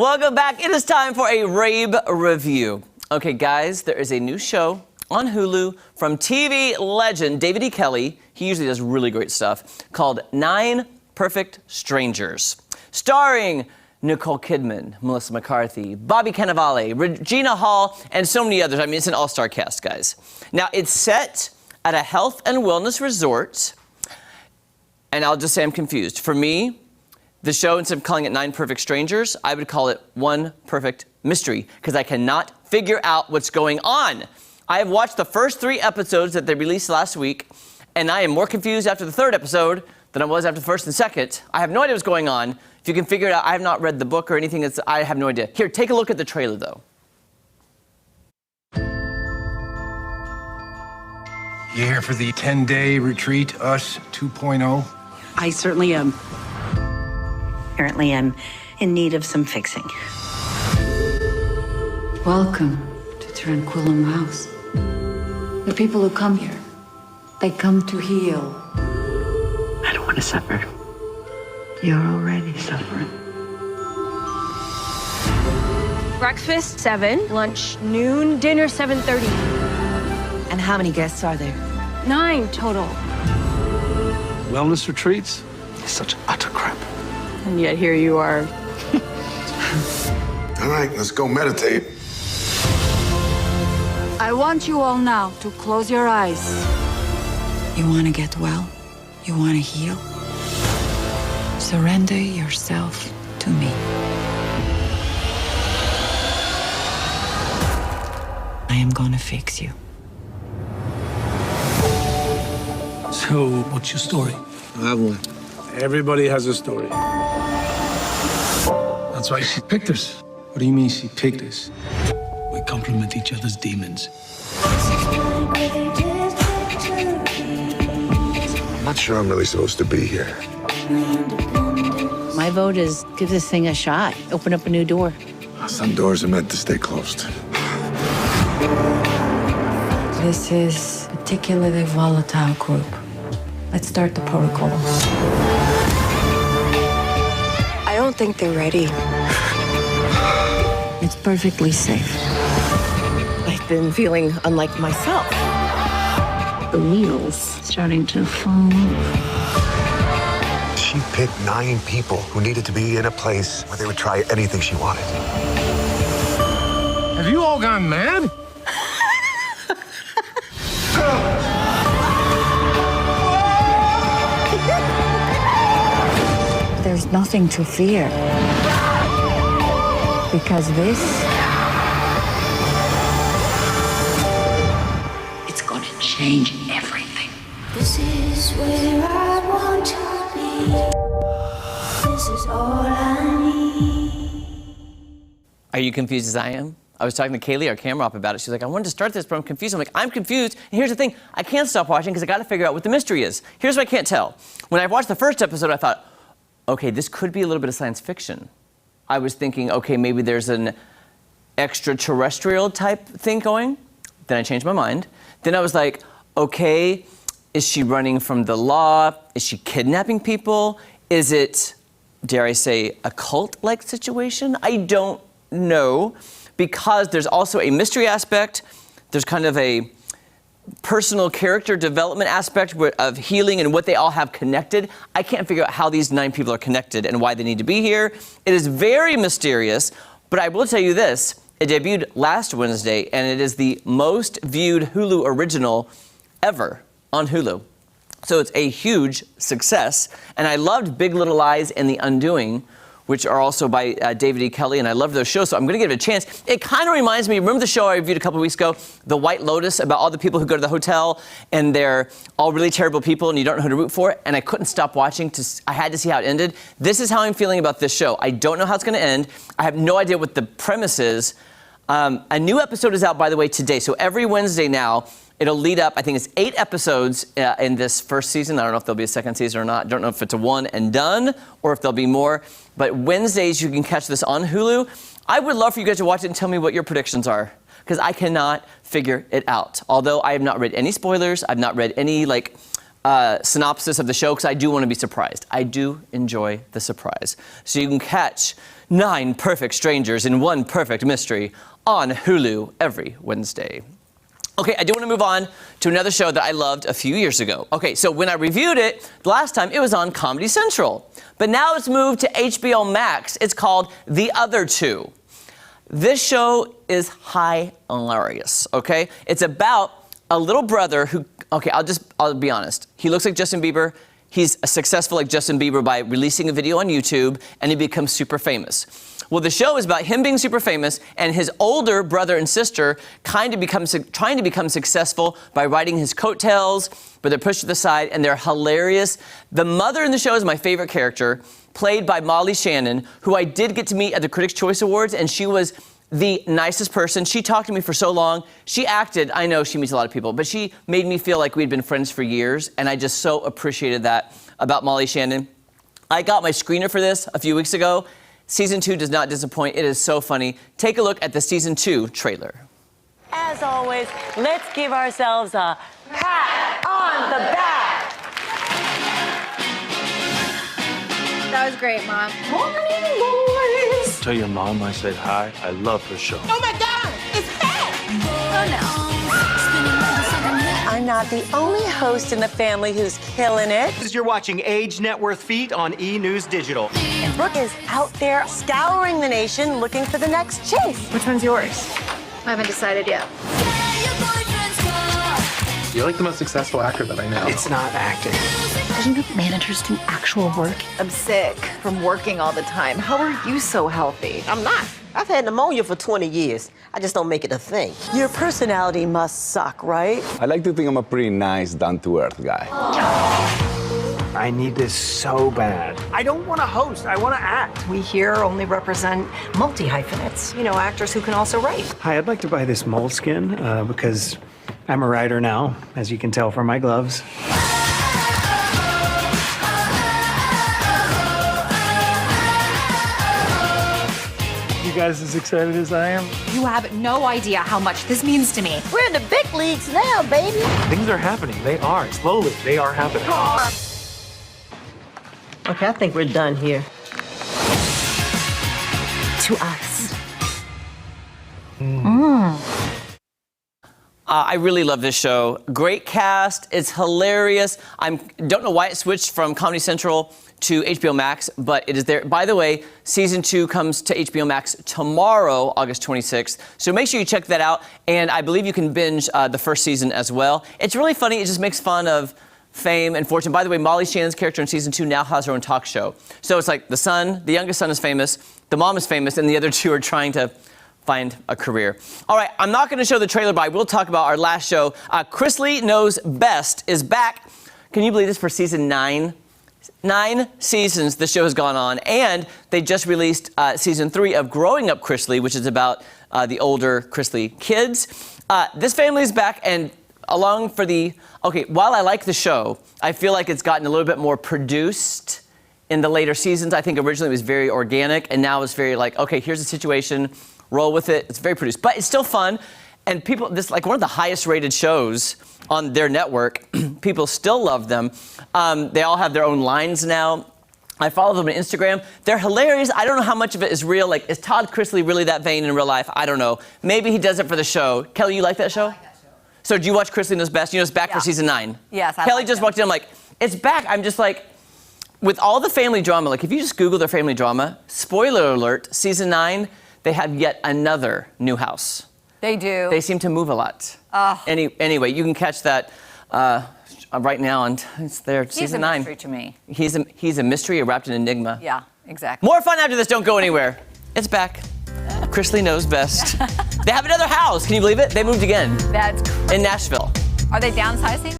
Welcome back. It is time for a Rabe review. Okay, guys, there is a new show on Hulu from TV legend David E. Kelley. He usually does really great stuff, called 9 Perfect Strangers, starring Nicole Kidman, Melissa McCarthy, Bobby Cannavale, Regina Hall, and so many others. I mean, it's an all-star cast, guys. Now, it's set at a health and wellness resort, and I'll just say I'm confused. For me, the show, instead of calling it 9 Perfect Strangers, I would call it 1 Perfect Mystery, because I cannot figure out what's going on. I have watched the first 3 episodes that they released last week, and I am more confused after the 3rd episode than I was after the 1st and 2nd. I have no idea what's going on. If you can figure it out, I have not read the book or anything. I have no idea. Here, take a look at the trailer, though. You here for the 10-day retreat, Us 2.0? I certainly am. Apparently, I'm in need of some fixing. Welcome to Tranquillum House. The people who come here, they come to heal. I don't want to suffer. You're already suffering. Breakfast, 7. Lunch, noon. Dinner, 7:30. And how many guests are there? 9 total. Wellness retreats? Such utter crap. And yet here you are. All right, let's go meditate. I want you all now to close your eyes. You want to get well? You want to heal? Surrender yourself to me. I am gonna fix you. So, what's your story? I have one. Everybody has a story. That's why she picked us. What do you mean she picked us? We complement each other's demons. I'm not sure I'm really supposed to be here. My vote is give this thing a shot. Open up a new door. Some doors are meant to stay closed. This is a particularly volatile group. Let's start the protocol. I don't think they're ready. It's perfectly safe. I've been feeling unlike myself. The wheels starting to fall off. She picked 9 people who needed to be in a place where they would try anything she wanted. Have you all gone mad? There's nothing to fear. Because this, it's gonna change everything. This is where I want to be. This is all I need. Are you confused as I am? I was talking to Kaylee, our camera op, about it. She's like, I wanted to start this, but I'm confused. I'm like, I'm confused. And here's the thing. I can't stop watching because I got to figure out what the mystery is. Here's what I can't tell. When I watched the first episode, I thought, okay, this could be a little bit of science fiction. I was thinking, okay, maybe there's an extraterrestrial type thing going. Then I changed my mind. Then I was like, okay, is she running from the law? Is she kidnapping people? Is it, dare I say, a cult-like situation? I don't know, because there's also a mystery aspect. There's kind of a personal character development aspect of healing and what they all have connected. I can't figure out how these 9 people are connected and why they need to be here. It is very mysterious, but I will tell you this. It debuted last Wednesday, and it is the most viewed Hulu original ever on Hulu. So it's a huge success. And I loved Big Little Lies and The Undoing, which are also by David E. Kelley, and I love those shows, so I'm going to give it a chance. It kind of reminds me, remember the show I reviewed a couple weeks ago, The White Lotus, about all the people who go to the hotel, and they're all really terrible people, and you don't know who to root for, and I couldn't stop watching. I had to see how it ended. This is how I'm feeling about this show. I don't know how it's going to end. I have no idea what the premise is. A new episode is out, by the way, today, so every Wednesday now, it'll lead up, I think it's 8 episodes in this first season. I don't know if there'll be a second season or not. I don't know if it's a one and done or if there'll be more. But Wednesdays, you can catch this on Hulu. I would love for you guys to watch it and tell me what your predictions are, because I cannot figure it out. Although I have not read any spoilers. I've not read any synopsis of the show, because I do want to be surprised. I do enjoy the surprise. So you can catch 9 Perfect Strangers in One Perfect Mystery on Hulu every Wednesday. Okay, I do want to move on to another show that I loved a few years ago. Okay, so when I reviewed it the last time, it was on Comedy Central. But now it's moved to HBO Max. It's called The Other Two. This show is hilarious, okay? It's about a little brother who, okay, I'll be honest. He looks like Justin Bieber. He's successful like Justin Bieber by releasing a video on YouTube, and he becomes super famous. Well, the show is about him being super famous and his older brother and sister trying to become successful by riding his coattails, but they're pushed to the side, and they're hilarious. The mother in the show is my favorite character, played by Molly Shannon, who I did get to meet at the Critics' Choice Awards, and she was the nicest person. She talked to me for so long. She acted, I know she meets a lot of people, but she made me feel like we'd been friends for years, and I just so appreciated that about Molly Shannon. I got my screener for this a few weeks ago. Season 2 does not disappoint. It is so funny. Take a look at the Season 2 trailer. As always, let's give ourselves a pat on the back. That was great, Mom. Morning, boys. Tell your mom I said hi. I love her show. Oh my God, it's Pat. Oh no. I'm not the only host in the family who's killing it. You're watching Age Net Worth Feet on E! News Digital. And Brooke is out there scouring the nation looking for the next chase. Which one's yours? I haven't decided yet. You're like the most successful actor that I know. It's not acting. Didn't you managers do actual work? I'm sick from working all the time. How are you so healthy? I'm not. I've had pneumonia for 20 years. I just don't make it a thing. Your personality must suck, right? I like to think I'm a pretty nice, down-to-earth guy. I need this so bad. I don't want to host. I want to act. We here only represent multi-hyphenates. You know, actors who can also write. Hi, I'd like to buy this moleskin because I'm a writer now, as you can tell from my gloves. You guys as excited as I am? You have no idea how much this means to me. We're in the big leagues now, baby. Things are happening. They are. Slowly, they are happening. Okay, I think we're done here. To us. I really love this show. Great cast. It's hilarious. I don't know why it switched from Comedy Central to HBO Max, but it is there. By the way, Season 2 comes to HBO Max tomorrow, August 26th. So make sure you check that out. And I believe you can binge the first season as well. It's really funny. It just makes fun of fame and fortune. By the way, Molly Shannon's character in Season 2 now has her own talk show. So it's like the youngest son is famous, the mom is famous, and the other two are trying to find a career. All right, I'm not going to show the trailer, but I will talk about our last show. Chrisley Knows Best is back. Can you believe this, for Season 9? 9 seasons the show has gone on, and they just released Season 3 of Growing Up Chrisley, which is about the older Chrisley kids. This family is back, and while I like the show, I feel like it's gotten a little bit more produced in the later seasons. I think originally it was very organic, and now it's very like, okay, here's the situation, roll with it. It's very produced, but it's still fun. And people, this is like one of the highest rated shows on their network. People still love them. They all have their own lines now. I follow them on Instagram. They're hilarious. I don't know how much of it is real. Like, is Todd Chrisley really that vain in real life? I don't know. Maybe he does it for the show. Kelly, you like that show? I like that show. So do you watch Chrisley Knows Best? You know it's back for Season 9. Yes, I Kelly like just it. walked in. I'm like, it's back. I'm just like, with all the family drama, like if you just Google their family drama, spoiler alert, Season 9, they have yet another new house. They do. They seem to move a lot. Anyway, you can catch that right now, and it's there. Season 9. He's a mystery to me. He's a mystery, a wrapped in enigma. Yeah, exactly. More fun after this. Don't go anywhere. It's back. Chrisley Knows Best. They have another house. Can you believe it? They moved again. That's crazy. In Nashville. Are they downsizing?